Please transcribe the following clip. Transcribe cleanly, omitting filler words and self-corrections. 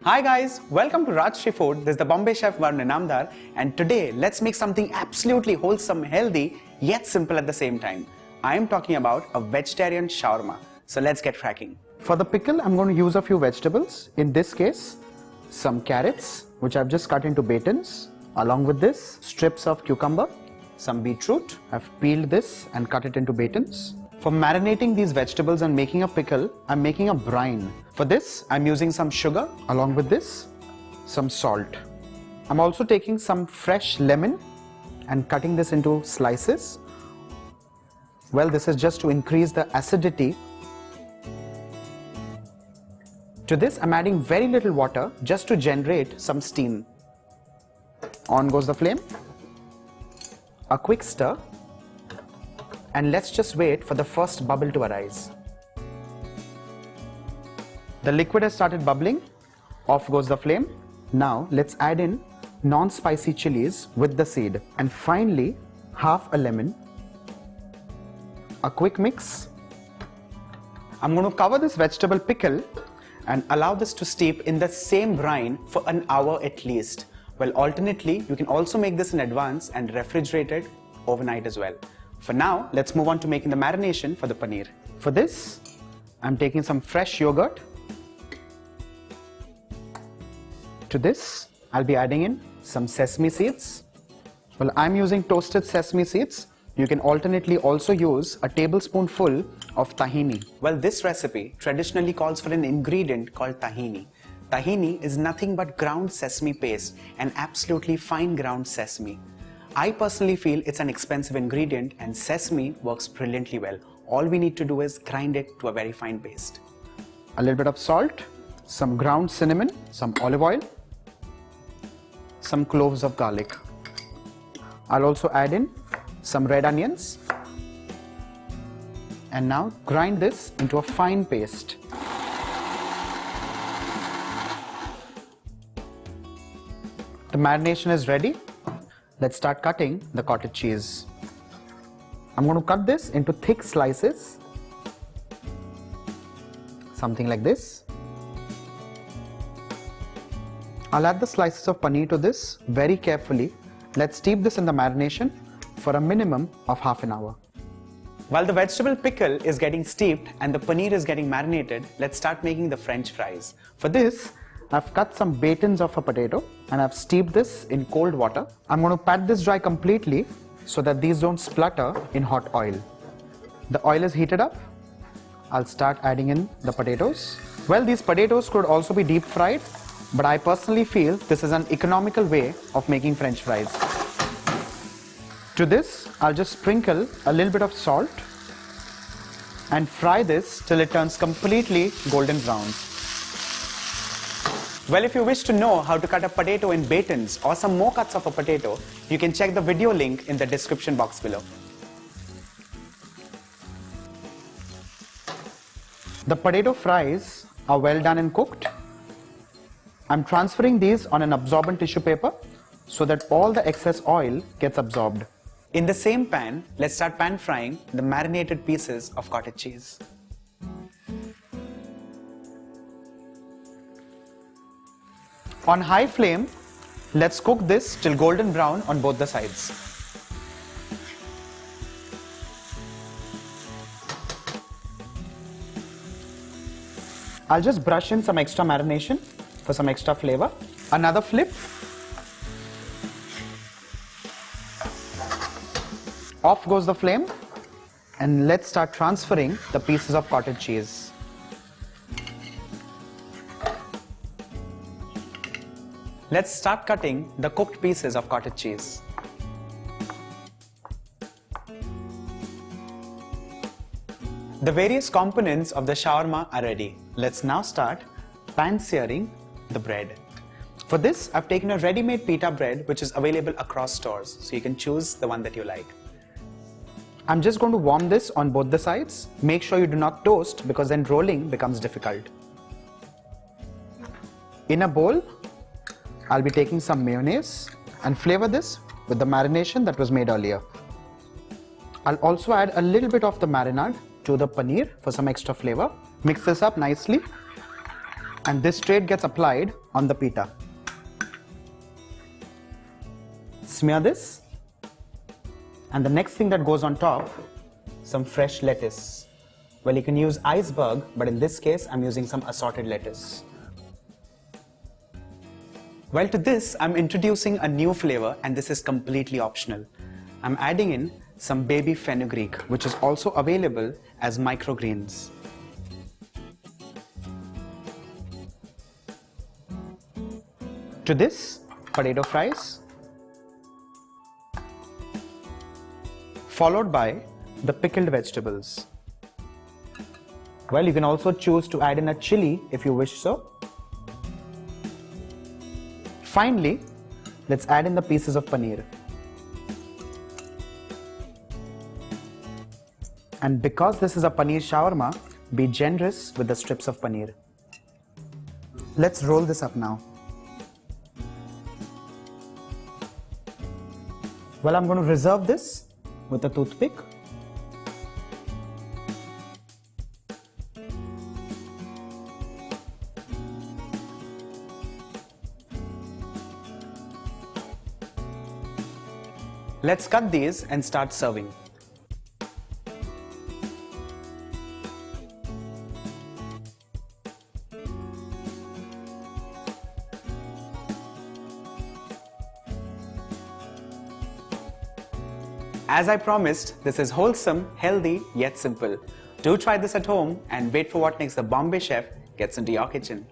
Hi guys, welcome to Rajshri Food. This is the Bombay chef Varun Inamdar, and today let's make something absolutely wholesome, healthy, yet simple at the same time. I am talking about a vegetarian shawarma. So let's get cracking. For the pickle, I'm going to use a few vegetables. In this case, some carrots, which I've just cut into batons. Along with this, strips of cucumber, some beetroot. I've peeled this and cut it into batons. For marinating these vegetables and making a pickle, I'm making a brine. For this, I'm using some sugar, along with this, some salt. I'm also taking some fresh lemon and cutting this into slices. Well, this is just to increase the acidity. To this, I'm adding very little water just to generate some steam. On goes the flame. A quick stir. And let's just wait for the first bubble to arise. The liquid has started bubbling. Off goes the flame. Now let's add in non-spicy chilies with the seed. And finally, half a lemon. A quick mix. I'm going to cover this vegetable pickle and allow this to steep in the same brine for an hour at least. Well, alternately, you can also make this in advance and refrigerate it overnight as well. For now, let's move on to making the marination for the paneer. For this, I'm taking some fresh yogurt. To this, I'll be adding in some sesame seeds. Well, I'm using toasted sesame seeds. You can alternately also use a tablespoonful of tahini. Well, this recipe traditionally calls for an ingredient called tahini. Tahini is nothing but ground sesame paste and absolutely fine ground sesame. I personally feel it's an expensive ingredient and sesame works brilliantly well. All we need to do is grind it to a very fine paste. A little bit of salt, some ground cinnamon, some olive oil, some cloves of garlic. I'll also add in some red onions. And now grind this into a fine paste. The marination is ready. Let's start cutting the cottage cheese. I'm going to cut this into thick slices. Something like this. I'll add the slices of paneer to this very carefully. Let's steep this in the marination for a minimum of half an hour. While the vegetable pickle is getting steeped and the paneer is getting marinated, let's start making the French fries. For this, I've cut some batons of a potato and I've steeped this in cold water. I'm going to pat this dry completely so that these don't splutter in hot oil. The oil is heated up. I'll start adding in the potatoes. Well, these potatoes could also be deep fried, but I personally feel this is an economical way of making French fries. To this, I'll just sprinkle a little bit of salt and fry this till it turns completely golden brown. Well, if you wish to know how to cut a potato in batons or some more cuts of a potato, you can check the video link in the description box below. The potato fries are well done and cooked. I'm transferring these on an absorbent tissue paper so that all the excess oil gets absorbed. In the same pan, let's start pan frying the marinated pieces of cottage cheese. On high flame, let's cook this till golden brown on both the sides. I'll just brush in some extra marination for some extra flavor. Another flip. Off goes the flame and let's start transferring the pieces of cottage cheese. Let's start cutting the cooked pieces of cottage cheese. The various components of the shawarma are ready. Let's now start pan-searing the bread. For this, I've taken a ready-made pita bread which is available across stores, so you can choose the one that you like. I'm just going to warm this on both the sides. Make sure you do not toast because then rolling becomes difficult. In a bowl, I'll be taking some mayonnaise and flavor this with the marination that was made earlier. I'll also add a little bit of the marinade to the paneer for some extra flavor. Mix this up nicely and this straight gets applied on the pita. Smear this, and the next thing that goes on top, some fresh lettuce. Well, you can use iceberg, but in this case, I'm using some assorted lettuce. Well, to this, I'm introducing a new flavor, and this is completely optional. I'm adding in some baby fenugreek, which is also available as microgreens. To this, potato fries, followed by the pickled vegetables. Well, you can also choose to add in a chili if you wish so. Finally, let's add in the pieces of paneer. And because this is a paneer shawarma, be generous with the strips of paneer. Let's roll this up now. Well, I'm going to reserve this with a toothpick. Let's cut these and start serving. As I promised, this is wholesome, healthy, yet simple. Do try this at home and wait for what next the Bombay chef gets into your kitchen.